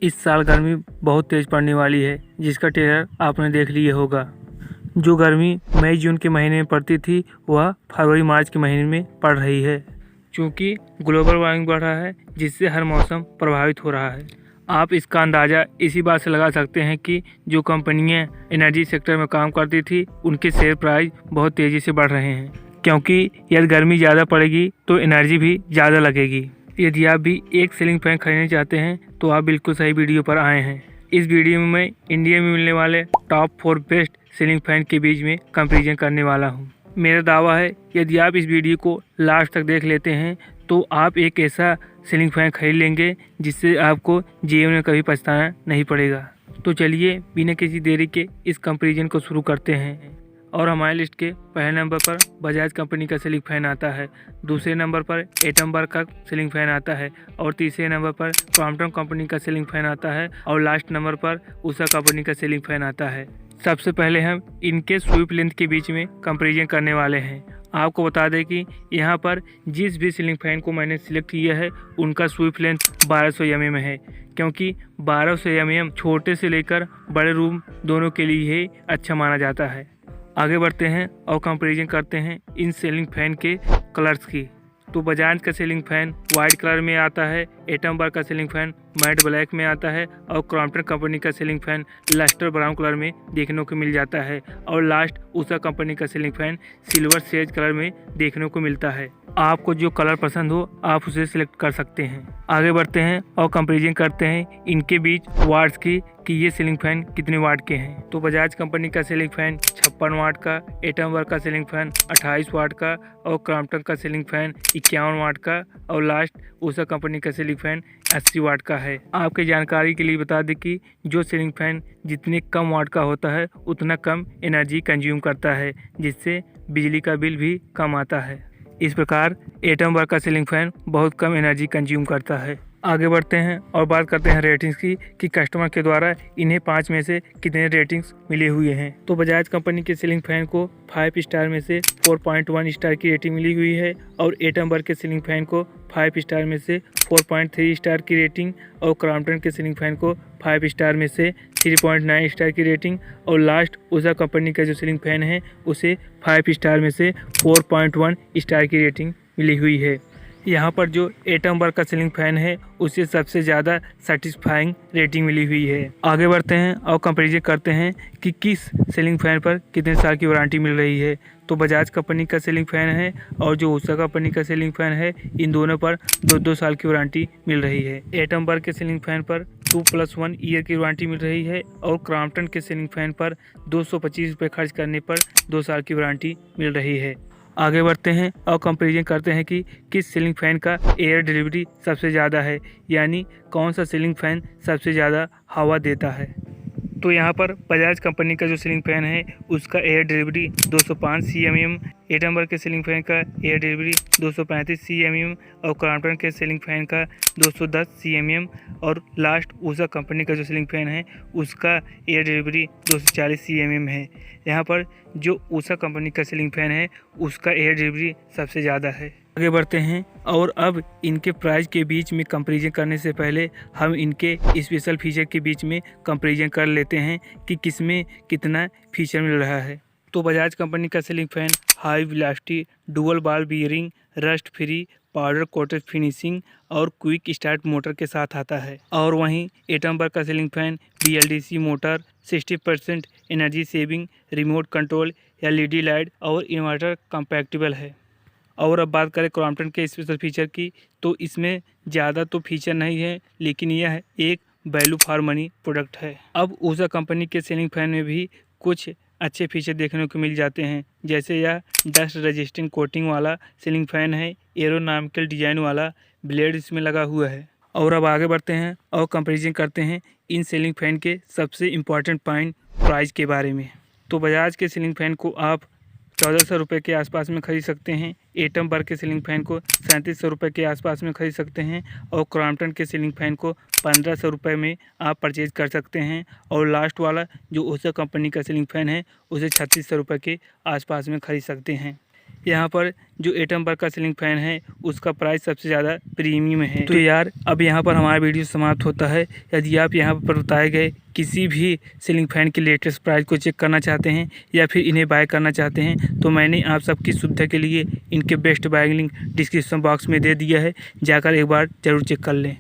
इस साल गर्मी बहुत तेज़ पड़ने वाली है, जिसका ट्रेलर आपने देख लिया होगा। जो गर्मी मई जून के महीने में पड़ती थी, वह फरवरी मार्च के महीने में पड़ रही है। क्योंकि ग्लोबल वार्मिंग बढ़ रहा है, जिससे हर मौसम प्रभावित हो रहा है। आप इसका अंदाज़ा इसी बात से लगा सकते हैं कि जो कंपनियां एनर्जी सेक्टर में काम करती थी, उनके शेयर प्राइस बहुत तेज़ी से बढ़ रहे हैं। क्योंकि यदि गर्मी ज़्यादा पड़ेगी तो एनर्जी भी ज़्यादा लगेगी। यदि आप भी एक सीलिंग फैन खरीदना चाहते हैं तो आप बिल्कुल सही वीडियो पर आए हैं। इस वीडियो में मैं इंडिया में मिलने वाले टॉप 4 बेस्ट सीलिंग फैन के बीच में कंपैरिजन करने वाला हूं। मेरा दावा है यदि आप इस वीडियो को लास्ट तक देख लेते हैं तो आप एक ऐसा सीलिंग फैन खरीद लेंगे जिससे आपको जीवन में कभी पछताना नहीं पड़ेगा। तो चलिए बिना किसी देरी के इस कंपैरिजन को शुरू करते हैं। और हमारे लिस्ट के पहले नंबर पर बजाज कंपनी का सीलिंग फैन आता है, दूसरे नंबर पर एटमबर्ग का सीलिंग फैन आता है और तीसरे नंबर पर क्रॉम्पटन कंपनी का सीलिंग फैन आता है और लास्ट नंबर पर उषा कंपनी का सीलिंग फैन आता है। सबसे पहले हम इनके स्वीप लेंथ के बीच में कंपैरिजन करने वाले हैं। आपको बता दें कि यहाँ पर जिस भी सीलिंग फैन को मैंने सिलेक्ट किया है उनका स्वीप लेंथ 1200 mm है, क्योंकि 1200 mm छोटे से लेकर बड़े रूम दोनों के लिए ही अच्छा माना जाता है। आगे बढ़ते हैं और कंपैरिजन करते हैं इन सीलिंग फैन के कलर्स की। तो बजाज का सीलिंग फैन वाइट कलर में आता है, एटमबर्ग का सीलिंग फैन मैट ब्लैक में आता है और क्रॉम्पटन कंपनी का ceiling fan lustre brown colour में देखने को मिल जाता है और लास्ट उषा कंपनी का ceiling fan silver sage colour में देखने को मिलता है। आपको जो कलर पसंद हो आप उसे सिलेक्ट कर सकते हैं। आगे बढ़ते हैं और कंपैरिजन करते हैं इनके बीच वाट्स की कि ये सीलिंग फैन कितने वाट के हैं। तो बजाज कंपनी का सीलिंग फैन 56 वाट का, एटमबर्ग का सीलिंग फैन 28 वाट का और क्रॉम्पटन का सीलिंग फैन 51 वाट का और लास्ट उषा कंपनी का सीलिंग फैन 80 वाट का है। आपके जानकारी के लिए बता दें कि जो सीलिंग फैन जितने कम वाट का होता है उतना कम एनर्जी कंज्यूम करता है, जिससे बिजली का बिल भी कम आता है। इस प्रकार एटमबर्ग का सीलिंग फैन बहुत कम एनर्जी कंज्यूम करता है। आगे बढ़ते हैं और बात करते हैं रेटिंग्स की कि कस्टमर के द्वारा इन्हें 5 में से कितने रेटिंग्स मिले हुए हैं। तो बजाज कंपनी के सीलिंग फैन को 5 स्टार में से 4.1 स्टार की रेटिंग मिली हुई है और एटमबर्ग के सीलिंग फैन को 5 स्टार में से 4.3 स्टार की रेटिंग और क्रॉम्पटन के सीलिंग फैन को 5 स्टार में से 3.9 स्टार की रेटिंग और लास्ट उषा कंपनी का जो सीलिंग फैन है उसे 5 स्टार में से 4.1 स्टार की रेटिंग मिली हुई है। यहाँ पर जो एटमबर्ग का सीलिंग फैन है उसे सबसे ज़्यादा सेटिस्फाइंग रेटिंग मिली हुई है। आगे बढ़ते हैं और कंपैरिजन करते हैं कि किस सीलिंग फैन पर कितने साल की वारंटी मिल रही है। तो बजाज कंपनी का सीलिंग फैन है और जो उषा कंपनी का सीलिंग फैन है, इन दोनों पर 2-2 साल की वारंटी मिल रही है। एटमबर्ग के सीलिंग फैन पर 2+1 ईयर की वारंटी मिल रही है और क्रॉम्पटन के सीलिंग फैन पर 225 रुपये खर्च करने पर 2 साल की वारंटी मिल रही है। आगे बढ़ते हैं और कंपैरिजन करते हैं कि किस सीलिंग फैन का एयर डिलीवरी सबसे ज़्यादा है, यानी कौन सा सीलिंग फैन सबसे ज़्यादा हवा देता है। तो यहाँ पर बजाज कंपनी का जो सीलिंग फैन है उसका एयर डिलीवरी 205 cm, एटमबर्ग के सीलिंग फैन का एयर डिलीवरी 235 cm और क्रॉम्पटन के सीलिंग फैन का 210 cm और लास्ट उषा कंपनी का जो सीलिंग फैन है उसका एयर डिलीवरी 240 cm है। यहाँ पर जो उषा कंपनी का सीलिंग फैन है उसका एयर डिलीवरी सबसे ज़्यादा है। आगे बढ़ते हैं और अब इनके प्राइस के बीच में कंपैरिजन करने से पहले हम इनके स्पेशल फीचर के बीच में कंपैरिजन कर लेते हैं कि किसमें कितना फीचर मिल रहा है। तो बजाज कंपनी का ceiling fan high velocity dual ball bearing, rust free, powder coated finishing और क्विक स्टार्ट मोटर के साथ आता है। और वहीं एटमबर्ग का ceiling fan BLDC motor, 60% energy saving, remote control, LED light और इन्वर्टर कंपैटिबल है। और अब बात करें क्रॉम्पटन के स्पेशल फीचर की, तो इसमें ज़्यादा तो फीचर नहीं है, लेकिन यह एक वैल्यू फॉर मनी प्रोडक्ट है। अब उषा कंपनी के सीलिंग फैन में भी कुछ अच्छे फीचर देखने को मिल जाते हैं, जैसे यह डस्ट रेजिस्टेंट कोटिंग वाला सीलिंग फैन है, एरोनॉमिकल डिजाइन वाला ब्लेड इसमें लगा हुआ है। और अब आगे बढ़ते हैं और कंपैरिजन करते हैं इन सीलिंग फैन के सबसे इम्पॉर्टेंट पॉइंट प्राइस के बारे में। तो बजाज के सीलिंग फैन को आप 1400 रुपये के आसपास में खरीद सकते हैं, एटमबर्ग के सीलिंग फैन को 3700 रुपये के आसपास में खरीद सकते हैं और क्रॉम्पटन के सीलिंग फैन को 1500 रुपये में आप परचेज कर सकते हैं और लास्ट वाला जो उषा कंपनी का सीलिंग फैन है उसे 3600 रुपये के आसपास में खरीद सकते हैं। यहाँ पर जो एटम वर्क का सीलिंग फैन है उसका प्राइस सबसे ज़्यादा प्रीमियम है। तो यार अब यहाँ पर हमारा वीडियो समाप्त होता है। यदि आप यहाँ पर बताए गए किसी भी सीलिंग फैन के लेटेस्ट प्राइस को चेक करना चाहते हैं या फिर इन्हें बाय करना चाहते हैं तो मैंने आप सबकी सुविधा के लिए इनके best bye link description box में दे दिया है, जाकर एक बार ज़रूर चेक कर लें।